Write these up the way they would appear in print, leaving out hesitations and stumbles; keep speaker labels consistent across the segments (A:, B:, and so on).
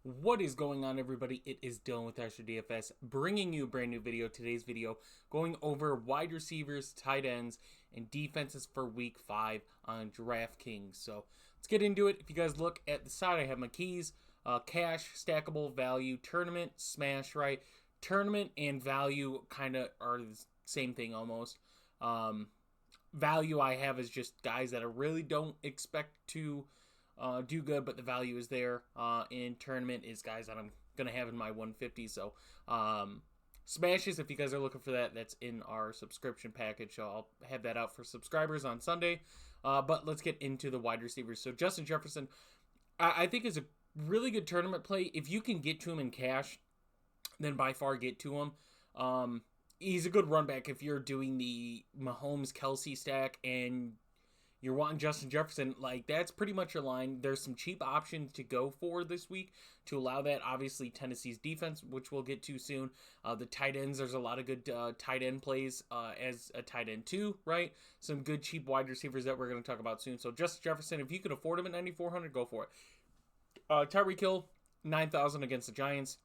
A: What is going on, everybody? It is Dylan with DFS, bringing you a brand new video. Today's video going over wide receivers, tight ends, and defenses for week 5 on DraftKings. So let's get into it. If you guys look at the side, I have my keys: cash, stackable, value, tournament, smash, right? Tournament and value kind of are the same thing almost. Value I have is just guys that I really don't expect to do good, but the value is there. In tournament is guys that I'm gonna have in my 150. So smashes, if you guys are looking for that, that's in our subscription package. So I'll have that out for subscribers on Sunday. But let's get into the wide receivers. So Justin Jefferson, I think is a really good tournament play. If you can get to him in cash, then by far get to him. He's a good run back if you're doing the Mahomes Kelsey stack and you're wanting Justin Jefferson. Like, that's pretty much your line. There's some cheap options to go for this week to allow that. Obviously, Tennessee's defense, which we'll get to soon. The tight ends, there's a lot of good tight end plays as a tight end too, right? Some good cheap wide receivers that we're going to talk about soon. So Justin Jefferson, if you can afford him at 9,400, go for it. Tyreek Hill, 9,000 against the Giants.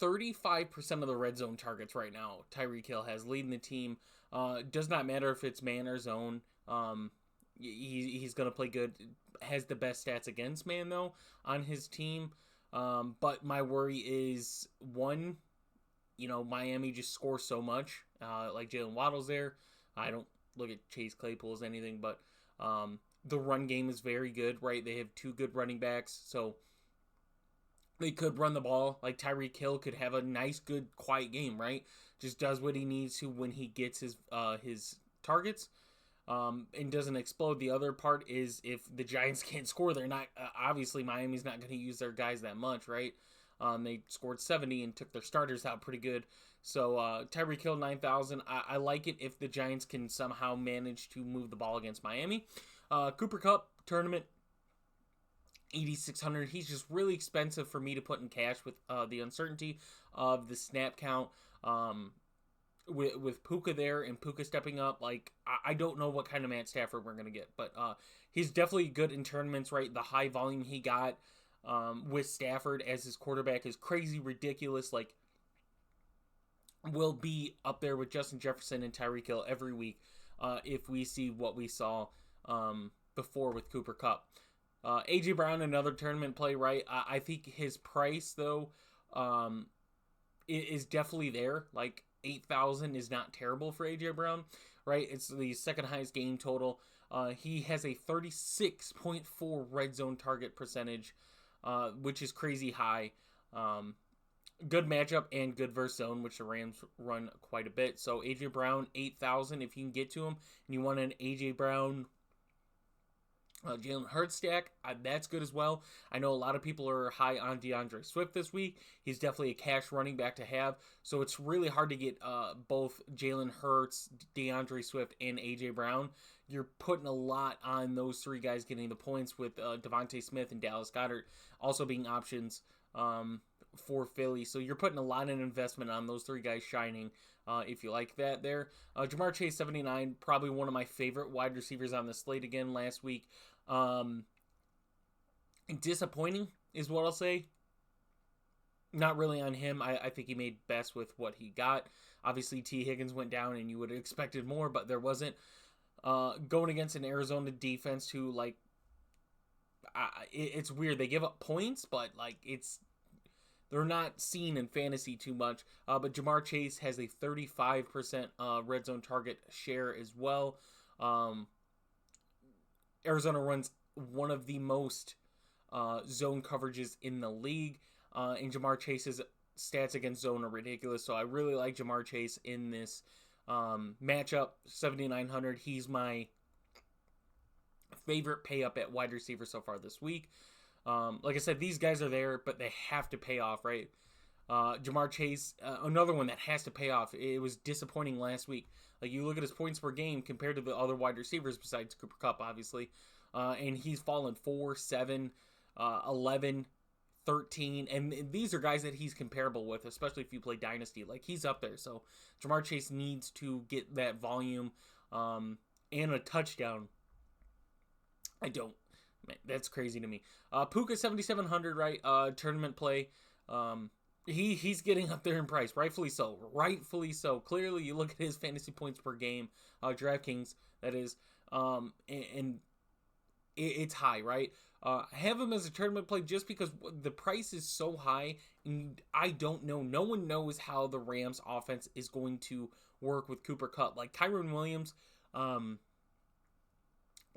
A: 35% of the red zone targets right now Tyreek Hill has, leading the team. Does not matter if it's man or zone. He's going to play good. Has the best stats against man, though, on his team. But my worry is, one, Miami just scores so much. Like Jalen Waddle's there. I don't look at Chase Claypool as anything, but the run game is very good, right? They have two good running backs, so they could run the ball. Like Tyreek Hill could have a nice, good, quiet game, right? Just does what he needs to when he gets his targets, and doesn't explode. The other part is if the Giants can't score, they're not obviously Miami's not going to use their guys that much, right? They scored 70 and took their starters out pretty good. So Tyreek Hill 9,000. I like it if the Giants can somehow manage to move the ball against Miami. Cooper Kupp tournament, 8,600. He's just really expensive for me to put in cash with the uncertainty of the snap count. With Puka there and Puka stepping up, like I don't know what kind of Matt Stafford we're gonna get, but he's definitely good in tournaments, right? The high volume he got with Stafford as his quarterback is crazy, ridiculous. Like, will be up there with Justin Jefferson and Tyreek Hill every week if we see what we saw before with Cooper Kupp. AJ Brown, another tournament play, right? I think his price, though, is definitely there. Like, 8,000 is not terrible for AJ Brown, right? It's the second highest game total. He has a 36.4 red zone target percentage, which is crazy high. Good matchup and good versus zone, which the Rams run quite a bit. So AJ Brown, 8,000 if you can get to him, and you want an AJ Brown Jalen Hurts stack, that's good as well. I know a lot of people are high on DeAndre Swift this week. He's definitely a cash running back to have. So it's really hard to get both Jalen Hurts, DeAndre Swift, and A.J. Brown. You're putting a lot on those three guys getting the points, with Devontae Smith and Dallas Goedert also being options for Philly. So you're putting a lot of investment on those three guys shining, if you like that there. Jamar Chase, 79, probably one of my favorite wide receivers on the slate again last week. Disappointing is what I'll say. Not really on him. I think he made best with what he got. Obviously, T. Higgins went down and you would have expected more, but there wasn't. Going against an Arizona defense who, like, it's weird. They give up points, but, like, they're not seen in fantasy too much. But Jamar Chase has a 35% red zone target share as well. Arizona runs one of the most zone coverages in the league. And Jamar Chase's stats against zone are ridiculous. So I really like Jamar Chase in this matchup. 7,900. He's my favorite pay up at wide receiver so far this week. Like I said, these guys are there, but they have to pay off, right? Jamar Chase, another one that has to pay off. It was disappointing last week. Like, you look at his points per game compared to the other wide receivers besides Cooper Kupp, obviously, and he's fallen 4, 7, 11, 13, and these are guys that he's comparable with, especially if you play Dynasty. Like, he's up there, so Jamar Chase needs to get that volume and a touchdown. Man, that's crazy to me. Puka 7,700, right? Tournament play. He's getting up there in price, rightfully so. Rightfully so. Clearly, you look at his fantasy points per game, DraftKings, that is, and it's high, right? Have him as a tournament play just because the price is so high, and I don't know. No one knows how the Rams offense is going to work with Cooper Kupp. Like Kyren Williams,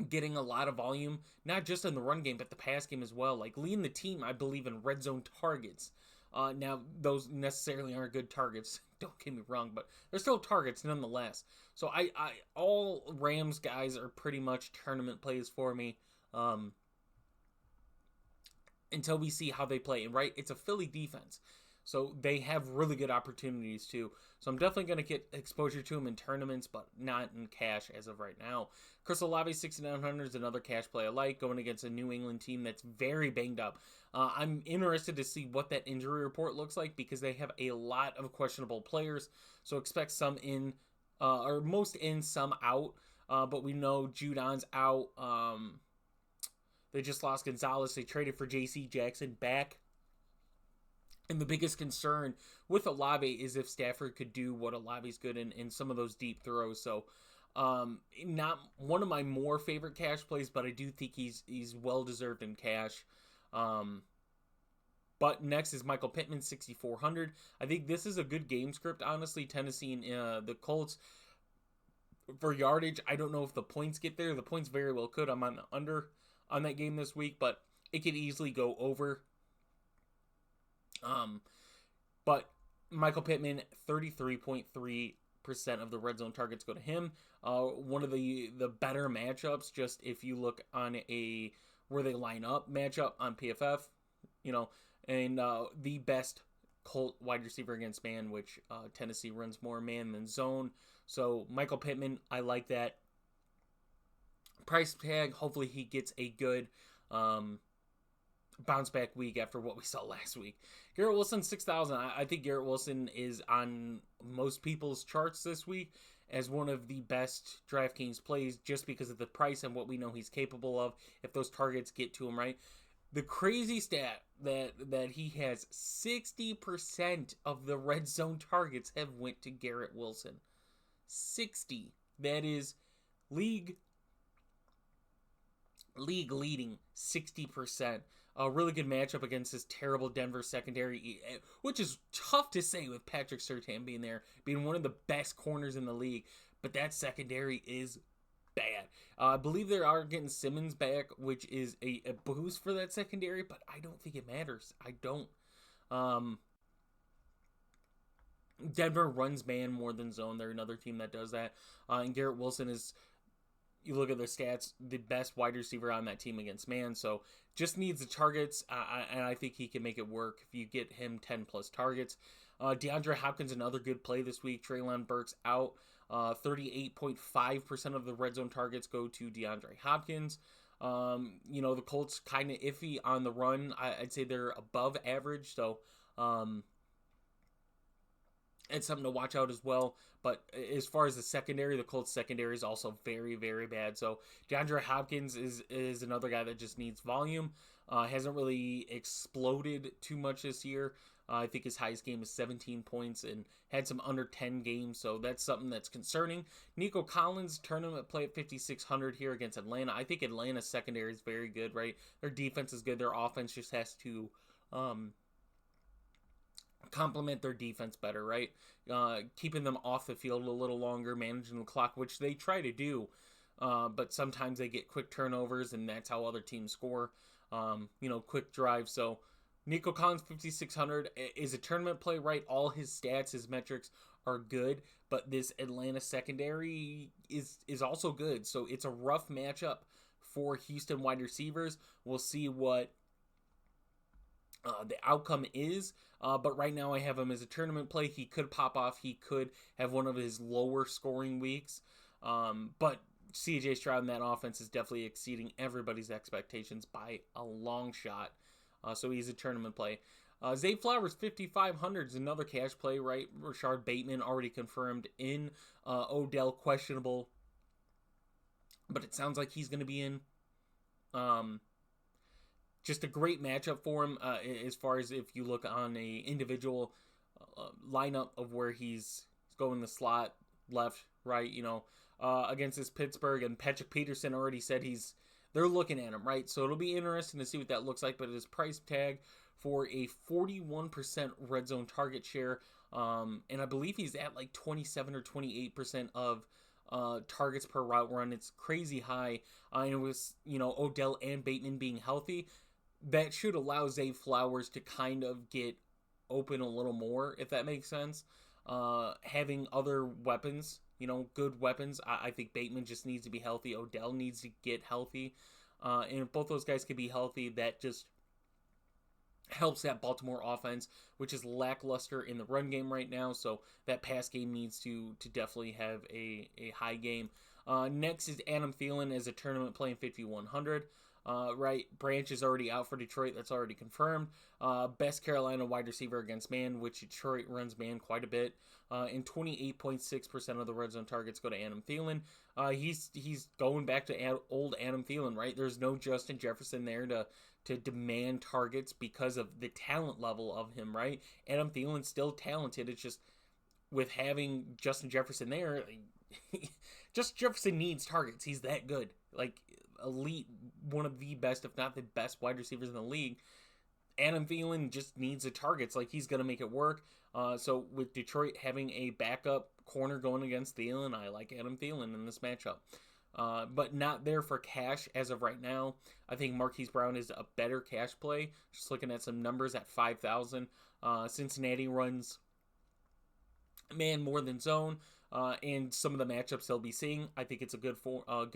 A: getting a lot of volume, not just in the run game, but the pass game as well. Like leading the team, I believe, in red zone targets. Now, those necessarily aren't good targets. Don't get me wrong, but they're still targets nonetheless. So I all Rams guys are pretty much tournament plays for me. Until we see how they play. And right, it's a Philly defense, so they have really good opportunities too. So I'm definitely going to get exposure to them in tournaments, but not in cash as of right now. Chris Olave 6,900 is another cash play I like, going against a New England team that's very banged up. I'm interested to see what that injury report looks like because they have a lot of questionable players. So expect some in, or most in, some out. But we know Judon's out. They just lost Gonzalez. They traded for J.C. Jackson back. And the biggest concern with Olave is if Stafford could do what Olave's good in some of those deep throws. So, not one of my more favorite cash plays, but I do think he's well deserved in cash. But next is Michael Pittman, 6,400. I think this is a good game script, honestly. Tennessee and the Colts for yardage. I don't know if the points get there. The points very well could. I'm on the under on that game this week, but it could easily go over. But Michael Pittman, 33.3% of the red zone targets go to him. One of the better matchups, just if you look on a where they line up matchup on PFF, and the best Colt wide receiver against man, which Tennessee runs more man than zone. So Michael Pittman, I like that price tag. Hopefully he gets a good bounce back week after what we saw last week. Garrett Wilson, 6,000. I think Garrett Wilson is on most people's charts this week as one of the best DraftKings plays just because of the price and what we know he's capable of if those targets get to him, right? The crazy stat that he has 60% of the red zone targets have went to Garrett Wilson. 60. That is league leading 60%. A really good matchup against this terrible Denver secondary, which is tough to say with Patrick Surtain being there, being one of the best corners in the league. But that secondary is bad. I believe they are getting Simmons back, which is a boost for that secondary, but I don't think it matters. I don't. Denver runs man more than zone. They're another team that does that. And Garrett Wilson is, you look at the stats, the best wide receiver on that team against man. So just needs the targets, and I think he can make it work if you get him 10 plus targets. DeAndre Hopkins, another good play this week. Treylon Burks out. 38.5% of the red zone targets go to DeAndre Hopkins. The Colts kind of iffy on the run. I'd say they're above average, so it's something to watch out as well. But as far as the secondary, the Colts secondary is also very, very bad. So DeAndre Hopkins is another guy that just needs volume. Hasn't really exploded too much this year. I think his highest game is 17 points and had some under 10 games, so that's something that's concerning. Nico Collins, tournament play at 5,600 here against Atlanta. I think Atlanta's secondary is very good, right? Their defense is good. Their offense just has to complement their defense better, right? Keeping them off the field a little longer, managing the clock, which they try to do, but sometimes they get quick turnovers, and that's how other teams score, quick drives. So Nico Collins, 5,600, is a tournament play, right? All his stats, his metrics are good, but this Atlanta secondary is also good. So it's a rough matchup for Houston wide receivers. We'll see what the outcome is, but right now I have him as a tournament play. He could pop off. He could have one of his lower scoring weeks, but CJ Stroud in that offense is definitely exceeding everybody's expectations by a long shot. So he's a tournament play. Zay Flowers, 5,500 is another cash play, right? Rashard Bateman already confirmed in. Odell questionable, but it sounds like he's going to be in. just a great matchup for him as far as if you look on a individual lineup of where he's going the slot, left, right, against this Pittsburgh. And Patrick Peterson already said they're looking at him, right? So it'll be interesting to see what that looks like. But his price tag for a 41% red zone target share, and I believe he's at like 27 or 28% of targets per route run. It's crazy high. And with Odell and Bateman being healthy, that should allow Zay Flowers to kind of get open a little more, if that makes sense. Having other weapons, good weapons. I think Bateman just needs to be healthy. Odell needs to get healthy. And if both those guys can be healthy, that just helps that Baltimore offense, which is lackluster in the run game right now. So that pass game needs to definitely have a high game. Next is Adam Thielen as a tournament playing 5,100. Right, Branch is already out for Detroit. That's already confirmed. Best Carolina wide receiver against man, which Detroit runs man quite a bit. And 28.6% of the red zone targets go to Adam Thielen. He's going back to old Adam Thielen, right? There's no Justin Jefferson there to demand targets because of the talent level of him, right? Adam Thielen's still talented. It's just with having Justin Jefferson there, Justin Jefferson needs targets. He's that good. Like, elite, one of the best, if not the best wide receivers in the league. Adam Thielen just needs the targets. Like, he's going to make it work. So with Detroit having a backup corner going against Thielen, I like Adam Thielen in this matchup. But not there for cash as of right now. I think Marquise Brown is a better cash play. Just looking at some numbers at 5,000. Cincinnati runs man more than zone. And some of the matchups they'll be seeing, I think it's a good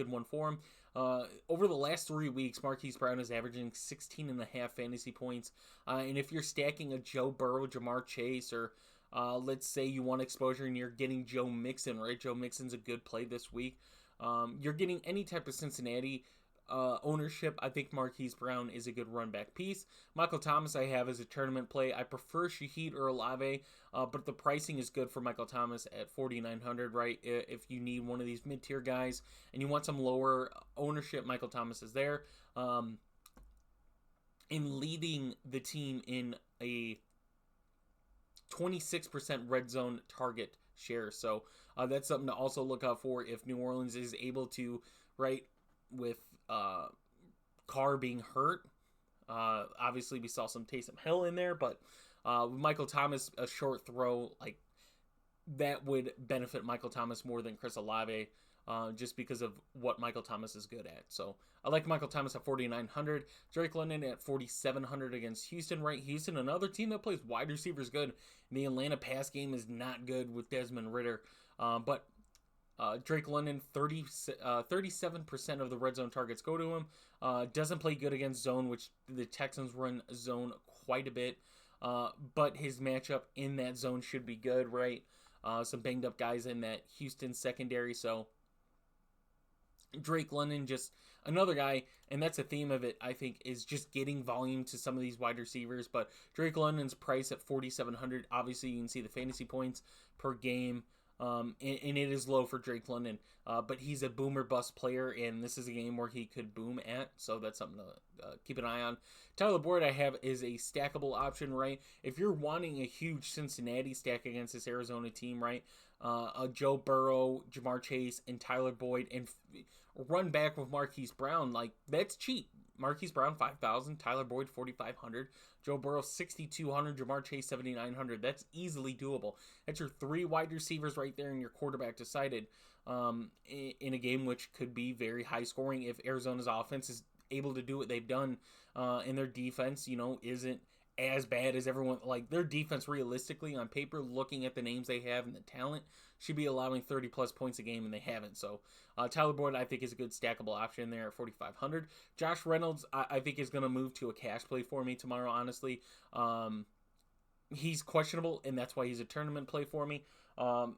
A: one for him. Over the last 3 weeks, Marquise Brown is averaging 16.5 fantasy points. And if you're stacking a Joe Burrow, Jamar Chase, or let's say you want exposure and you're getting Joe Mixon, right? Joe Mixon's a good play this week. You're getting any type of Cincinnati ownership. I think Marquise Brown is a good run back piece. Michael Thomas I have as a tournament play. I prefer Shaheed or Olave, but the pricing is good for Michael Thomas at 4,900, right? If you need one of these mid-tier guys and you want some lower ownership, Michael Thomas is there. In leading the team in a 26% red zone target share. So that's something to also look out for if New Orleans is able to, right, with Carr being hurt. Obviously, we saw some Taysom Hill in there, but with Michael Thomas, a short throw, like, that would benefit Michael Thomas more than Chris Olave, just because of what Michael Thomas is good at. So I like Michael Thomas at 4,900. Drake London at 4,700 against Houston, right? Houston, another team that plays wide receivers good. The Atlanta pass game is not good with Desmond Ridder, but Drake London, 37% of the red zone targets go to him. Doesn't play good against zone, which the Texans run zone quite a bit. But his matchup in that zone should be good, right? Some banged up guys in that Houston secondary. So Drake London, just another guy, and that's a theme of it, I think, is just getting volume to some of these wide receivers. But Drake London's price at 4,700. Obviously, you can see the fantasy points per game. And it is low for Drake London, but he's a boom or bust player, and this is a game where he could boom at, so that's something to keep an eye on. Tyler Boyd I have is a stackable option, right? If you're wanting a huge Cincinnati stack against this Arizona team, right, a Joe Burrow, Jamar Chase, and Tyler Boyd, and run back with Marquise Brown, like, that's cheap. Marquise Brown, 5,000. Tyler Boyd, 4,500. Joe Burrow, 6,200. Jamar Chase, 7,900. That's easily doable. That's your three wide receivers right there and your quarterback decided in a game which could be very high scoring if Arizona's offense is able to do what they've done and their defense, isn't as bad as everyone. Like, their defense realistically on paper, looking at the names they have and the talent, should be allowing 30 plus points a game, and they haven't. So Tyler Boyd I think is a good stackable option there at 4,500. Josh Reynolds I think is going to move to a cash play for me tomorrow, honestly. He's questionable, and that's why he's a tournament play for me.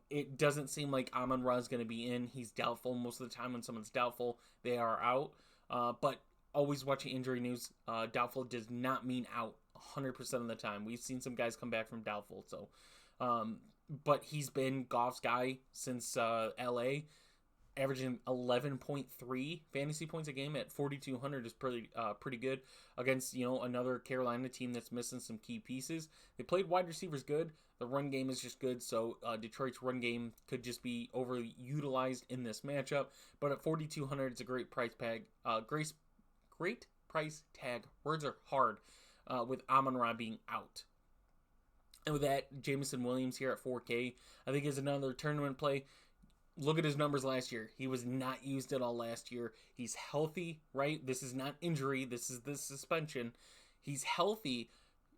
A: It doesn't seem like Amon-Ra is going to be in. He's doubtful. Most of the time when someone's doubtful, they are out. But always watching injury news. Doubtful does not mean out 100% of the time. We've seen some guys come back from doubtful. So, but he's been Goff's guy since LA. averaging 11.3 fantasy points a game at 4,200 is pretty good against, another Carolina team that's missing some key pieces. They played wide receivers good. The run game is just good, so Detroit's run game could just be overutilized in this matchup. But at 4,200, it's a great price tag. Great price tag. Words are hard with Amon-Ra being out. And with that, Jameson Williams here at 4K, I think is another tournament play. Look at his numbers last year. He was not used at all last year. He's healthy, right? This is not injury. This is the suspension. He's healthy.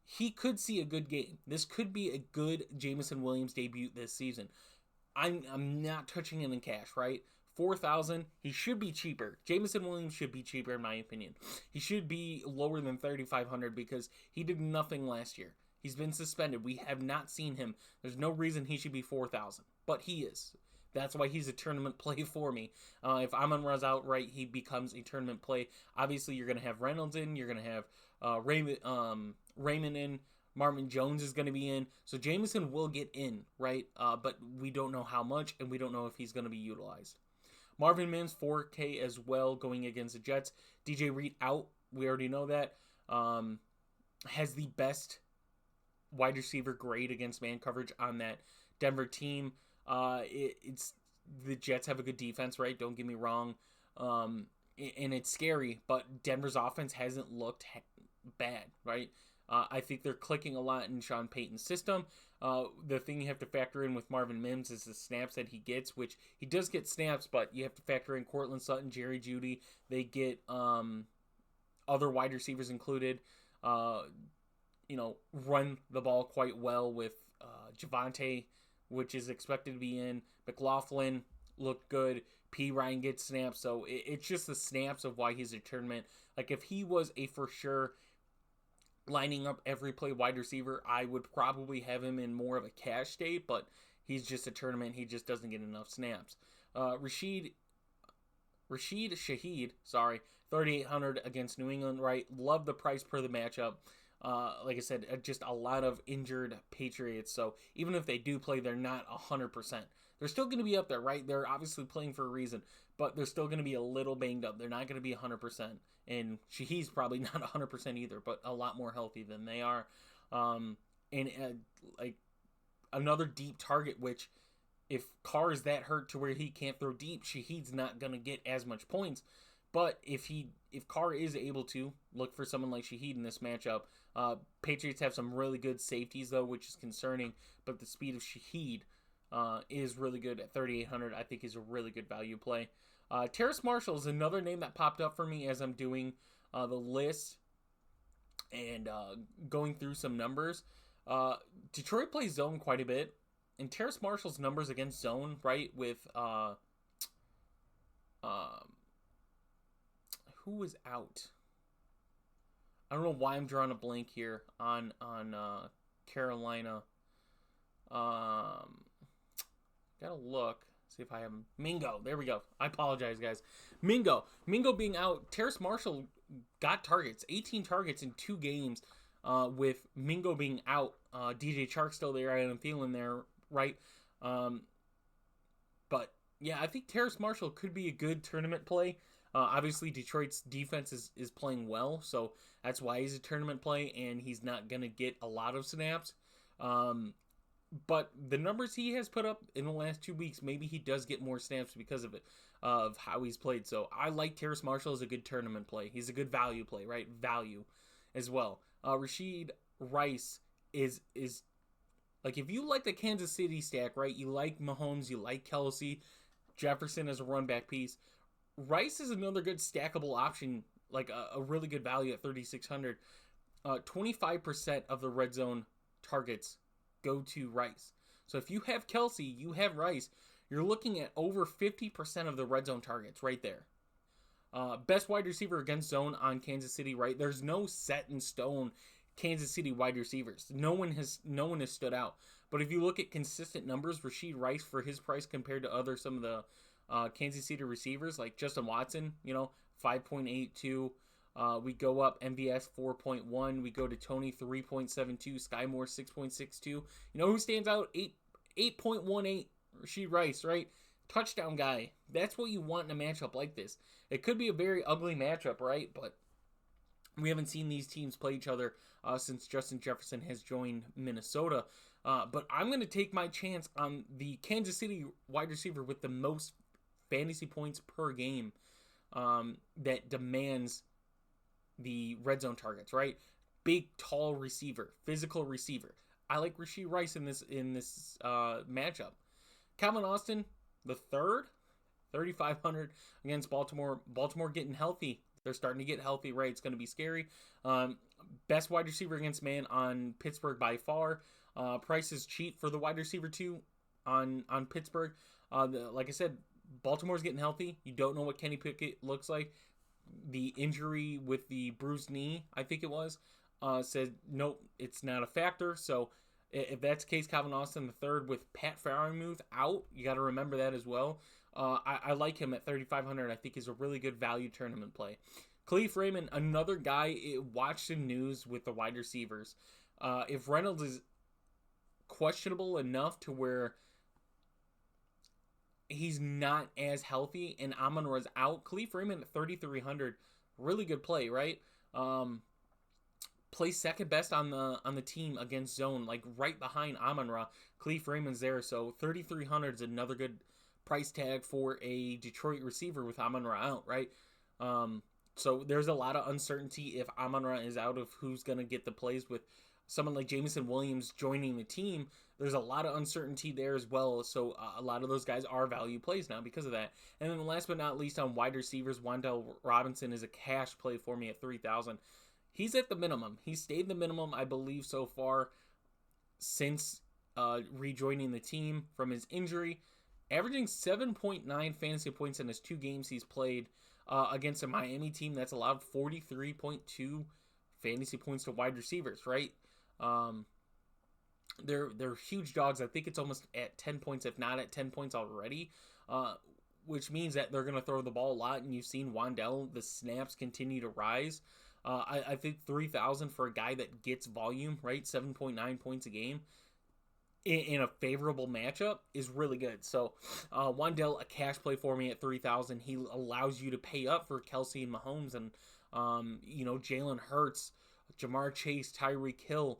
A: He could see a good game. This could be a good Jameson Williams debut this season. I'm not touching him in cash, right? 4,000. He should be cheaper. Jameson Williams should be cheaper in my opinion. He should be lower than 3,500 because he did nothing last year. He's been suspended. We have not seen him. There's no reason he should be 4,000, but he is. That's why he's a tournament play for me. If Amon-Ra's out, right, he becomes a tournament play. Obviously, you're going to have Reynolds in. You're going to have Raymond in. Marvin Jones is going to be in. So Jameson will get in, right? But we don't know how much, and we don't know if he's going to be utilized. Marvin Mims, 4K as well, going against the Jets. DJ Reed out. We already know that. Has the best wide receiver grade against man coverage on that Denver team. It's the Jets have a good defense, right? Don't get me wrong. And it's scary, but Denver's offense hasn't looked bad, right? I think they're clicking a lot in Sean Payton's system. The thing you have to factor in with Marvin Mims is the snaps that he gets, which he does get snaps, but you have to factor in Cortland Sutton, Jerry Jeudy. They get other wide receivers included. Run the ball quite well with Javonte, which is expected to be in. McLaughlin looked good. P. Ryan gets snaps. So it's just the snaps of why he's a tournament. Like, if he was a for sure lining up every play wide receiver, I would probably have him in more of a cash state, but he's just a tournament. He just doesn't get enough snaps. Rashid Shaheed, 3,800 against New England, right? Love the price per the matchup. Like I said, just a lot of injured Patriots. So even if they do play, they're not 100%. They're still going to be up there, right? They're obviously playing for a reason, but they're still going to be a little banged up. They're not going to be 100%. And Shaheed's probably not 100% either, but a lot more healthy than they are. Like another deep target, which if Carr is that hurt to where he can't throw deep, Shaheed's not going to get as much points. But if Carr is able to, look for someone like Shaheed in this matchup. Patriots have some really good safeties, though, which is concerning. But the speed of Shaheed is really good at 3,800. I think is a really good value play. Terrace Marshall is another name that popped up for me as I'm doing the list and going through some numbers. Detroit plays zone quite a bit. And Terrace Marshall's numbers against zone, right, with who was out? I don't know why I'm drawing a blank here on Carolina. Gotta look. See if I have him. Mingo. There we go. I apologize, guys. Mingo being out. Terrace Marshall got targets. 18 targets in 2 games with Mingo being out. DJ Chark still there. I am feeling there, right? But, yeah, I think Terrace Marshall could be a good tournament play. Obviously, Detroit's defense is playing well, so that's why he's a tournament play, and he's not going to get a lot of snaps. But the numbers he has put up in the last 2 weeks, maybe he does get more snaps because of it, of how he's played. So I like Terrace Marshall as a good tournament play. He's a good value play, right? Value as well. Rashid Rice is like, if you like the Kansas City stack, right? You like Mahomes, you like Kelsey, Jefferson as a run back piece. Rice is another good stackable option, like a really good value at 3,600. 25% of the red zone targets go to Rice. So if you have Kelsey, you have Rice, you're looking at over 50% of the red zone targets right there. Best wide receiver against zone on Kansas City, right? There's no set in stone Kansas City wide receivers. No one has stood out. But if you look at consistent numbers, Rashid Rice for his price compared to some of the Kansas City receivers like Justin Watson, 5.82. We go up MVS 4.1. We go to Tony 3.72. Sky Moore 6.62. You know who stands out? 8.18. Rashid Rice, right? touchdown guy. That's what you want in a matchup like this. It could be a very ugly matchup, right? But we haven't seen these teams play each other since Justin Jefferson has joined Minnesota. But I'm going to take my chance on the Kansas City wide receiver with the most fantasy points per game that demands the red zone targets, right? Big, tall receiver, physical receiver. I like Rashee Rice in this matchup. Calvin Austin, the third, 3,500 against Baltimore. Baltimore getting healthy. They're starting to get healthy, right? It's going to be scary. Best wide receiver against man on Pittsburgh by far. Price is cheap for the wide receiver too on Pittsburgh. Like I said, Baltimore's getting healthy. You don't know what Kenny Pickett looks like. The injury with the bruised knee, I think it was, said nope, it's not a factor. So if that's the case, Calvin Austin the third with Pat Freiermuth out, you got to remember that as well. I like him at 3,500. I think he's a really good value tournament play. Khalif Raymond, another guy, watched the news with the wide receivers. If Reynolds is questionable enough to where he's not as healthy and Amon-Ra's out, Khalif Raymond at 3,300, really good play, right? Plays second best on the team against zone, like right behind Amon-Ra. Khalif Raymond's there, so 3,300 is another good price tag for a Detroit receiver with Amon-Ra out, right? So there's a lot of uncertainty if Amon-Ra is out of who's going to get the plays with someone like Jameson Williams joining the team. There's a lot of uncertainty there as well, so a lot of those guys are value plays now because of that. And then last but not least on wide receivers, Wan'Dale Robinson is a cash play for me at 3,000. He's at the minimum. He stayed the minimum, I believe, so far since rejoining the team from his injury, averaging 7.9 fantasy points in his 2 games he's played against a Miami team that's allowed 43.2 fantasy points to wide receivers, right? They're huge dogs. I think it's almost at 10 points, if not at 10 points already, which means that they're going to throw the ball a lot, and you've seen Wan'Dale, the snaps continue to rise. I think 3,000 for a guy that gets volume, right? 7.9 points a game in a favorable matchup is really good. So Wan'Dale, a cash play for me at 3,000. He allows you to pay up for Kelsey and Mahomes and Jalen Hurts, Jamar Chase, Tyreek Hill.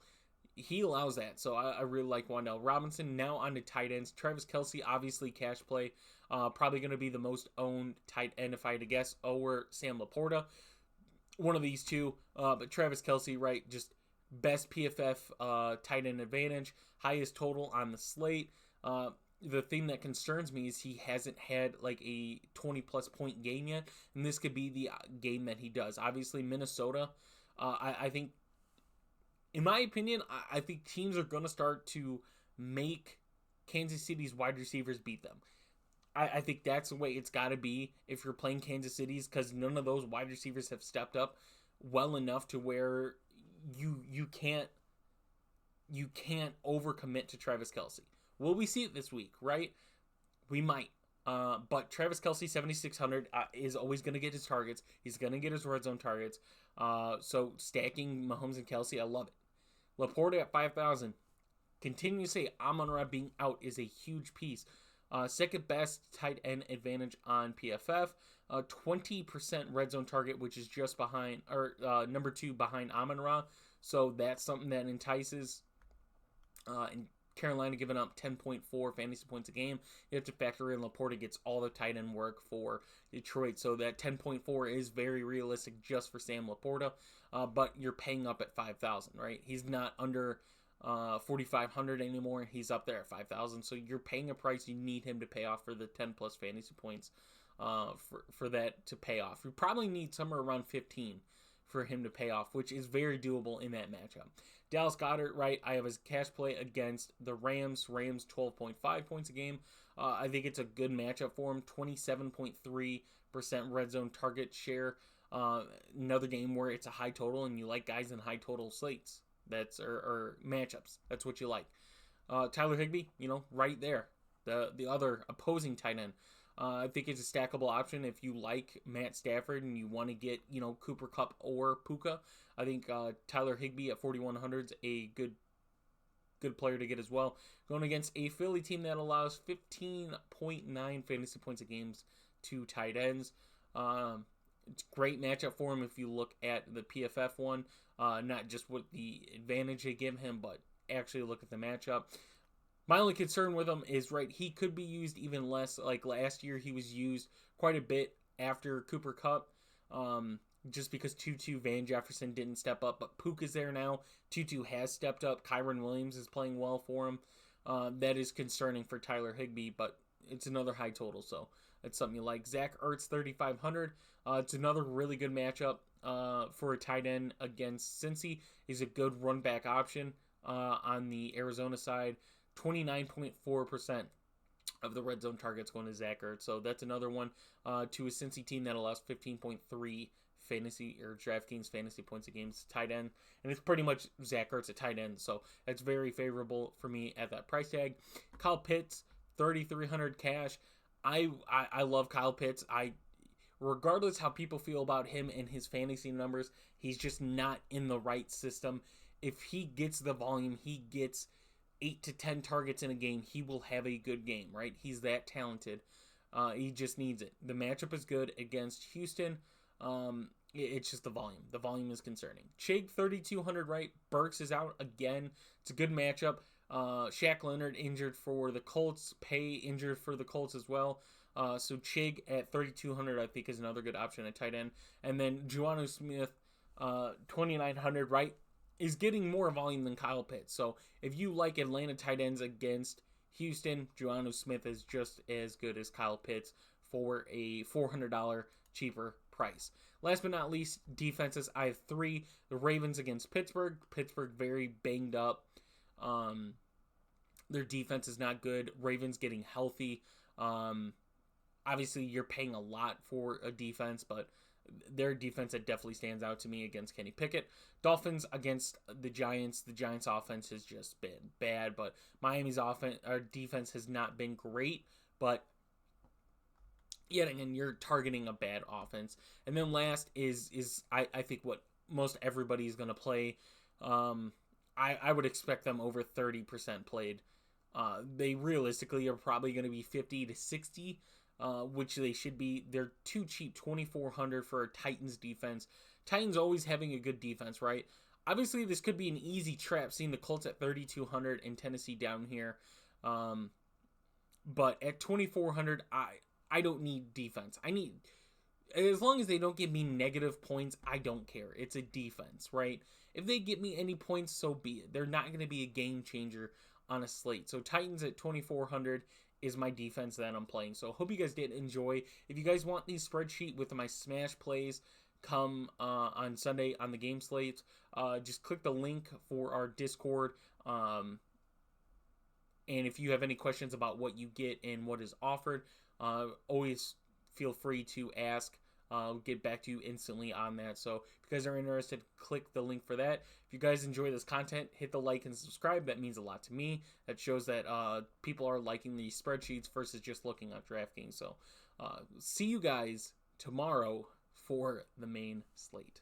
A: He allows that, so I really like Wan'Dale Robinson. Now on to tight ends. Travis Kelce, obviously cash play. Probably going to be the most owned tight end if I had to guess, or Sam Laporta. One of these two, but Travis Kelce, right, just best PFF tight end advantage, highest total on the slate. The thing that concerns me is he hasn't had like a 20-plus point game yet, and this could be the game that he does. Obviously, Minnesota, I think, in my opinion, I think teams are going to start to make Kansas City's wide receivers beat them. I think that's the way it's got to be if you're playing Kansas City's, because none of those wide receivers have stepped up well enough to where you can't overcommit to Travis Kelce. Will we see it this week, right? We might. But Travis Kelce, 7,600, is always going to get his targets. He's going to get his red zone targets. So stacking Mahomes and Kelce, I love it. Laporta at 5,000. Continue to say Amon-Ra being out is a huge piece. Second best tight end advantage on PFF. 20% red zone target, which is just behind, or number 2 behind Amon-Ra. So that's something that entices. And Carolina giving up 10.4 fantasy points a game. You have to factor in Laporta gets all the tight end work for Detroit. So that 10.4 is very realistic just for Sam Laporta. But you're paying up at 5,000, right? He's not under 4,500 anymore. He's up there at 5,000. So you're paying a price you need him to pay off for the 10 plus fantasy points for that to pay off. You probably need somewhere around 15 for him to pay off, which is very doable in that matchup. Dallas Goedert, right? I have his cash play against the Rams. Rams 12.5 points a game. I think it's a good matchup for him. 27.3% red zone target share. Another game where it's a high total and you like guys in high total slates. Or matchups. That's what you like. Tyler Higbee, right there. The other opposing tight end. I think it's a stackable option if you like Matt Stafford and you want to get, Cooper Kupp or Puka. I think Tyler Higbee at 4,100 is a good good player to get as well. Going against a Philly team that allows 15.9 fantasy points a game to tight ends. It's a great matchup for him if you look at the PFF one. Not just what the advantage they give him, but actually look at the matchup. My only concern with him is, right, he could be used even less. Like last year, he was used quite a bit after Cooper Kupp, just because Tutu Van Jefferson didn't step up. But Puka is there now. Tutu has stepped up. Kyron Williams is playing well for him. That is concerning for Tyler Higbee, but it's another high total, so that's something you like. Zach Ertz, 3,500. It's another really good matchup for a tight end against Cincy. He's a good run back option on the Arizona side. 29.4% of the red zone targets going to Zach Ertz. So that's another one to a Cincy team that allows 15.3 fantasy or DraftKings fantasy points a game to tight end. And it's pretty much Zach Ertz at tight end. So that's very favorable for me at that price tag. Kyle Pitts, 3,300 cash. I love Kyle Pitts. Regardless how people feel about him and his fantasy numbers, he's just not in the right system. If he gets the volume, he gets 8 to 10 targets in a game, he will have a good game, right? He's that talented. He just needs it. The matchup is good against Houston. It's just the volume. The volume is concerning. Chig, 3,200, right? Burks is out again. It's a good matchup. Shaq Leonard injured for the Colts. Pay injured for the Colts as well. So Chig at 3,200, I think, is another good option at tight end. And then Juanu Smith, 2,900, right? Is getting more volume than Kyle Pitts. So if you like Atlanta tight ends against Houston, Juanu Smith is just as good as Kyle Pitts for a $400 cheaper price. Last but not least, defenses. I have 3. The Ravens against Pittsburgh. Pittsburgh very banged up. Their defense is not good. Ravens getting healthy. Obviously, you're paying a lot for a defense, but their defense that definitely stands out to me against Kenny Pickett. Dolphins against the Giants. The Giants' offense has just been bad, but Miami's defense has not been great. But yet again, you're targeting a bad offense. And then last is I think what most everybody is going to play. I would expect them over 30% played. They realistically are probably going to be 50 to 60. Which they should be. They're too cheap, 2,400 for a Titans defense. Titans always having a good defense, right? Obviously, this could be an easy trap, seeing the Colts at 3,200 and Tennessee down here. But at 2,400, I don't need defense. As long as they don't give me negative points, I don't care. It's a defense, right? If they get me any points, so be it. They're not going to be a game changer on a slate. So Titans at 2,400 is my defense that I'm playing. So hope you guys did enjoy. If you guys want the spreadsheet with my smash plays come on Sunday on the game slates, just click the link for our Discord. And if you have any questions about what you get and what is offered, always feel free to ask. I'll get back to you instantly on that. So if you guys are interested, click the link for that. If you guys enjoy this content, hit the like and subscribe. That means a lot to me. That shows that people are liking these spreadsheets versus just looking at DraftKings. So see you guys tomorrow for the main slate.